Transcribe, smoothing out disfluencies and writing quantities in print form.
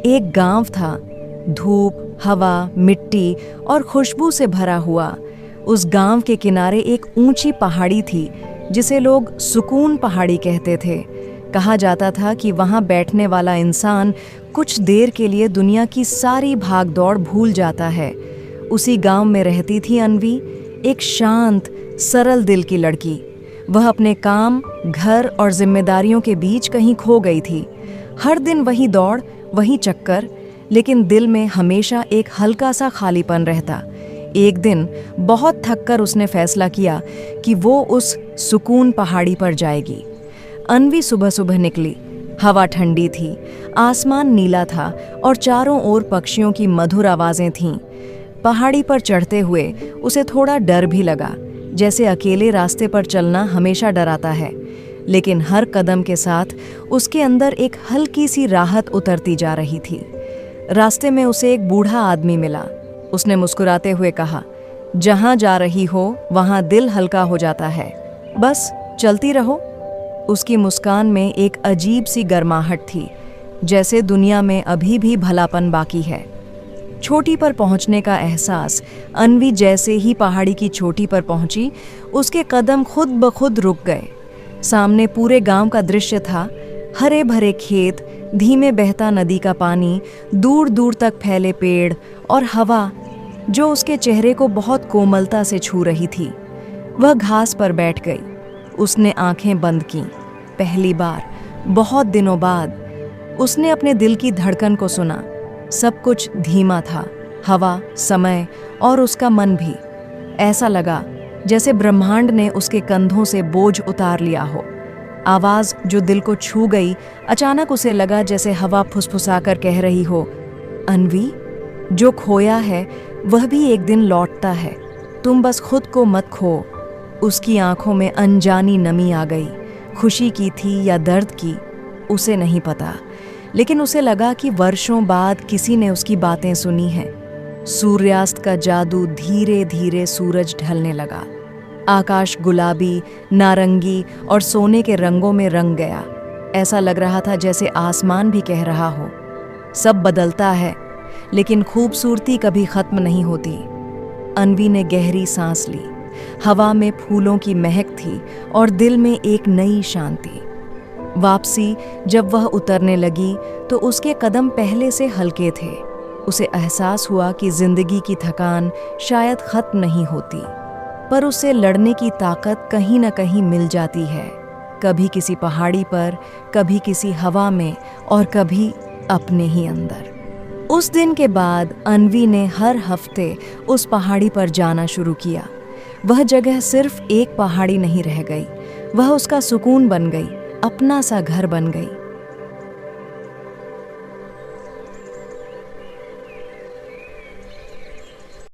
एक गांव था, धूप, हवा, मिट्टी और खुशबू से भरा हुआ। उस गांव के किनारे एक ऊंची पहाड़ी थी जिसे लोग सुकून पहाड़ी कहते थे। कहा जाता था कि वहां बैठने वाला इंसान कुछ देर के लिए दुनिया की सारी भागदौड़ भूल जाता है। उसी गांव में रहती थी अन्वी, एक शांत, सरल दिल की लड़की। वह अपने काम, घर और जिम्मेदारियों के बीच कहीं खो गई थी। हर दिन वही दौड़, वही चक्कर, लेकिन दिल में हमेशा एक हल्का सा खालीपन रहता। एक दिन बहुत थककर उसने फैसला किया कि वो उस सुकून पहाड़ी पर जाएगी। अन्वी सुबह सुबह निकली। हवा ठंडी थी, आसमान नीला था और चारों ओर पक्षियों की मधुर आवाजें थीं। पहाड़ी पर चढ़ते हुए उसे थोड़ा डर भी लगा, जैसे अकेले रास्ते पर चलना हमेशा डराता है। लेकिन हर कदम के साथ उसके अंदर एक हल्की सी राहत उतरती जा रही थी। रास्ते में उसे एक बूढ़ा आदमी मिला। उसने मुस्कुराते हुए कहा, "जहां जा रही हो वहां दिल हल्का हो जाता है, बस चलती रहो।" उसकी मुस्कान में एक अजीब सी गर्माहट थी, जैसे दुनिया में अभी भी भलापन बाकी है। चोटी पर पहुंचने का एहसास, अन्वी जैसे ही पहाड़ी की चोटी पर पहुंची, उसके कदम खुद ब खुद रुक गए। सामने पूरे गांव का दृश्य था, हरे भरे खेत, धीमे बहता नदी का पानी, दूर दूर तक फैले पेड़ और हवा जो उसके चेहरे को बहुत कोमलता से छू रही थी। वह घास पर बैठ गई। उसने आंखें बंद कीं। पहली बार, बहुत दिनों बाद, उसने अपने दिल की धड़कन को सुना। सब कुछ धीमा था, हवा, समय और उसका मन भी। ऐसा लगा जैसे ब्रह्मांड ने उसके कंधों से बोझ उतार लिया हो। आवाज जो दिल को छू गई, अचानक उसे लगा जैसे हवा फुसफुसाकर कह रही हो, "अन्वी, जो खोया है वह भी एक दिन लौटता है, तुम बस खुद को मत खो।" उसकी आंखों में अनजानी नमी आ गई। खुशी की थी या दर्द की, उसे नहीं पता, लेकिन उसे लगा कि वर्षों बाद किसी ने उसकी बातें सुनी हैं। सूर्यास्त का जादू, धीरे धीरे सूरज ढलने लगा। आकाश गुलाबी, नारंगी और सोने के रंगों में रंग गया। ऐसा लग रहा था जैसे आसमान भी कह रहा हो, सब बदलता है, लेकिन खूबसूरती कभी खत्म नहीं होती। अन्वी ने गहरी सांस ली। हवा में फूलों की महक थी और दिल में एक नई शांति। वापसी जब वह उतरने लगी तो उसके कदम पहले से हल्के थे। उसे एहसास हुआ कि जिंदगी की थकान शायद खत्म नहीं होती, पर उससे लड़ने की ताकत कहीं न कहीं मिल जाती है। कभी किसी पहाड़ी पर, कभी किसी हवा में और कभी अपने ही अंदर। उस दिन के बाद अन्वी ने हर हफ्ते उस पहाड़ी पर जाना शुरू किया। वह जगह सिर्फ एक पहाड़ी नहीं रह गई, वह उसका सुकून बन गई, अपना सा घर बन गई।